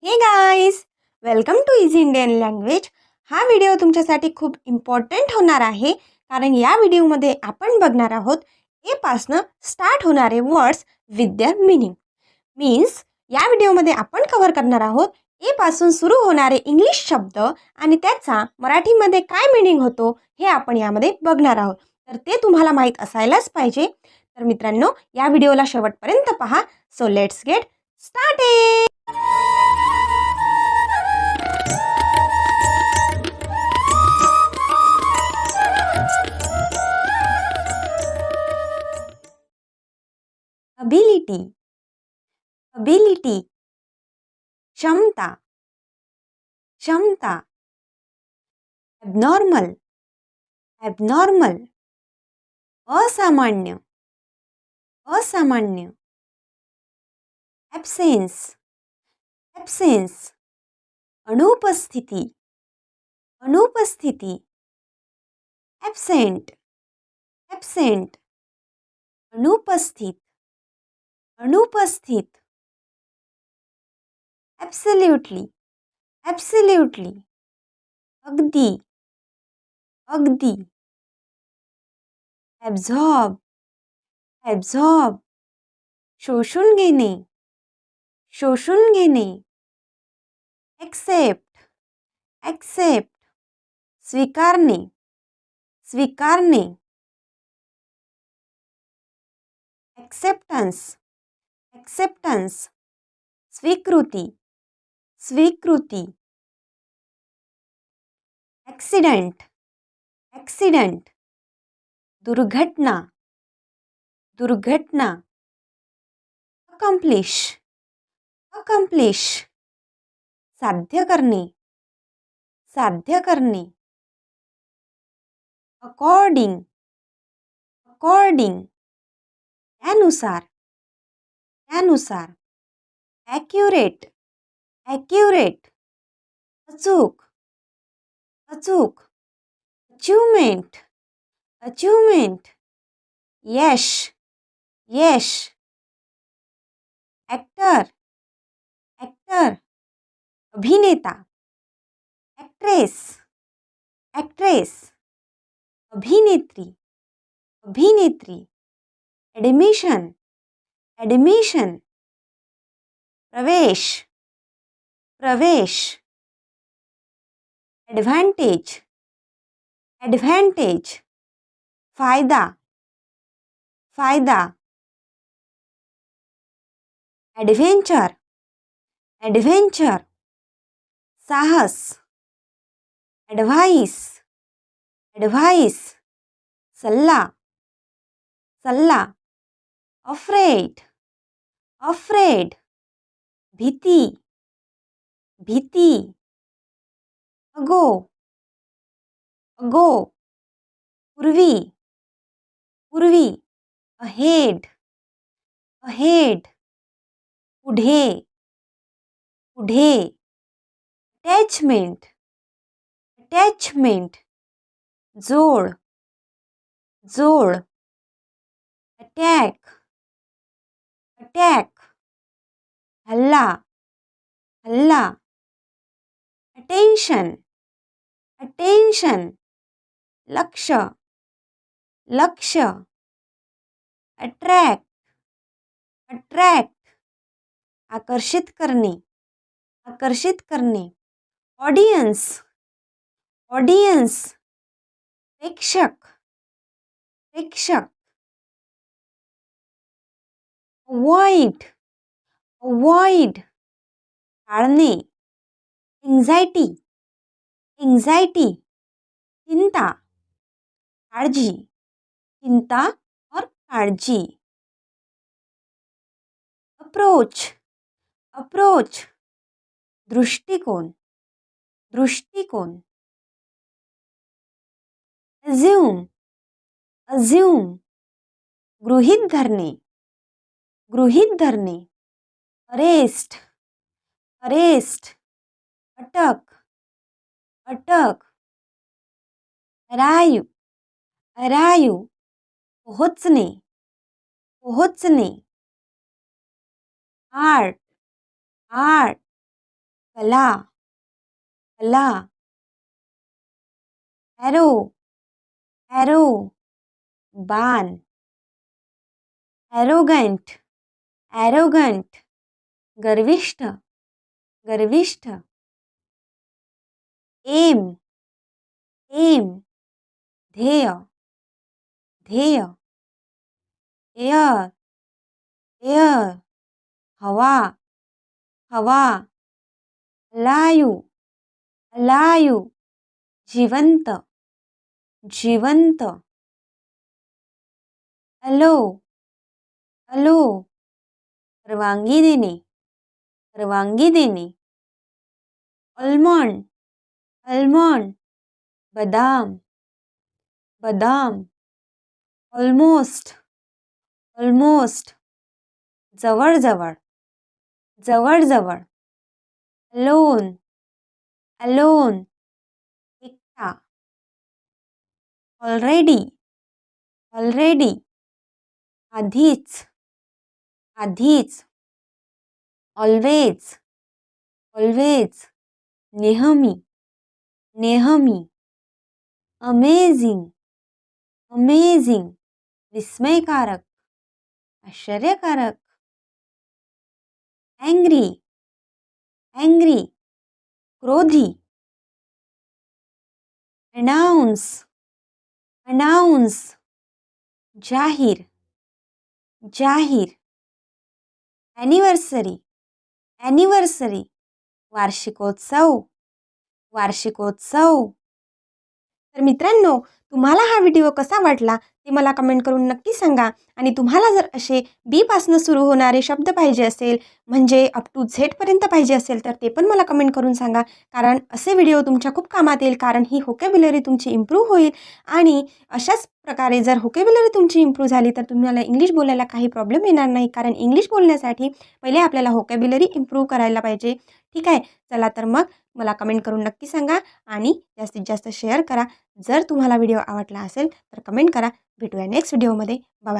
हे guys, welcome to easy Indian language. हा video तुमच्यासाठी खूप इम्पॉर्टंट होणार आहे, कारण या व्हिडिओमध्ये आपण बघणार आहोत ए पासनं स्टार्ट होणारे वर्ड्स विथ देअर मीन्स या व्हिडिओमध्ये आपण कव्हर करणार आहोत ए पासून सुरू होणारे इंग्लिश शब्द आणि त्याचा मराठीमध्ये काय मीनिंग होतो हे आपण यामध्ये बघणार आहोत. तर ते तुम्हाला माहीत असायलाच पाहिजे. तर मित्रांनो, या व्हिडिओला शेवटपर्यंत पहा. So let's get started. ability, ability, क्षमता, क्षमता, abnormal, abnormal, असामान्य, असामान्य, absence, absence, अनुपस्थिती, अनुपस्थिती, absent, absent, अनुपस्थित, अनुपस्थित, absolutely, absolutely, अगदी, अगदी, absorb, absorb, शोषून घेणे, शोषून घेणे, accept, accept, स्वीकारणे, स्वीकारणे, acceptance, acceptance, स्वीकृती, स्वीकृती, accident, accident, दुर्घटना, दुर्घटना, accomplish, accomplish, साध्य करणे, साध्य करणे, according, according, त्यानुसार, त्यानुसार, accurate, accurate, अचूक, अचूक, achievement, achievement, यश, यश, actor, actor, अभिनेता, actress, actress, अभिनेत्री, अभिनेत्री, admission, admission, प्रवेश, प्रवेश, advantage, advantage, फायदा, फायदा, adventure, adventure, साहस, advice, advice, सल्ला, सल्ला, afraid, afraid, भीती, भीती, अगो, अगो, पूर्वी, पूर्वी, ahead, ahead, पुढे, पुढे, attachment, attachment, जोड, जोड, attack, attack, हल्ला, हल्ला, attention, attention, लक्ष, लक्ष, attract, attract, आकर्षित करणे, आकर्षित करणे, ऑडियन्स, ऑडियन्स, प्रेक्षक, प्रेक्षक, अवॉइड, अवॉइड, टाळणे, एंझायटी, एंझायटी, चिंता, काळजी, चिंता और काळजी, अप्रोच, अप्रोच, दृष्टिकोन, दृष्टिकोन, अज्यूम, अज्यूम, गृहीत धरणे, गृहीत धरणे, अरेस्ट, अरेस्ट, अटक, अटक, अराईव, अराईव, पोहोचणे, पोहोचणे, आर्ट, आर्ट, कला, कला. ॲरो, ॲरो, बाण. ॲरोगंट, ॲरोगंट, गर्विष्ठ, गर्विष्ठ. एम, एम, ध्येय, ध्येय. एअर, एअर, हवा, हवा. अलायू, अलायू, जिवंत, जिवंत. अलो, अलो, परवानगी देणे, परवानगी देणे. अल्मंड, अल्मंड, बदाम, बदाम. ऑलमोस्ट, ऑलमोस्ट, जवळजवळ, जवळजवळ. अलोन, अलोन, एकटा. ऑलरेडी, ऑलरेडी, आधीच, आधीच. ऑलवेज, ऑलवेज, नेहमी, नेहमी. अमेझिंग, अमेझिंग, विस्मयकारक, आश्चर्यकारक. अँग्री, अँग्री, क्रोधी. अनाउन्स, अनाउन्स, जाहीर, जाहीर. ॲनिव्हर्सरी, ॲनिव्हर्सरी, वार्षिकोत्सव, वार्षिकोत्सव. तर मित्रांनो, तुम्हाला हा व्हिडिओ कसा वाटला ते मला कमेंट करून नक्की सांगा. आणि तुम्हाला जर असे बीपासनं सुरू होणारे शब्द पाहिजे असेल, म्हणजे अप टू झेडपर्यंत पाहिजे असेल, तर ते पण मला कमेंट करून सांगा. कारण असे व्हिडिओ तुमच्या खूप कामात येईल, कारण ही व्होकॅब्युलरी तुमची इम्प्रूव्ह होईल. आणि अशाच प्रकारे जर व्होकॅब्युलरी तुमची इम्प्रूव्ह झाली तर तुम्हाला इंग्लिश बोलायला काही प्रॉब्लेम येणार नाही. कारण इंग्लिश बोलण्यासाठी पहिले आपल्याला व्होकॅब्युलरी इम्प्रूव्ह करायला पाहिजे. ठीक आहे, चला तर मग मला कमेंट करून नक्की सांगा आणि जास्तीत जास्त शेअर करा. जर तुम्हाला व्हिडिओ आवडला असेल तर कमेंट करा. भेटूया नेक्स्ट व्हिडिओमध्ये. बाय.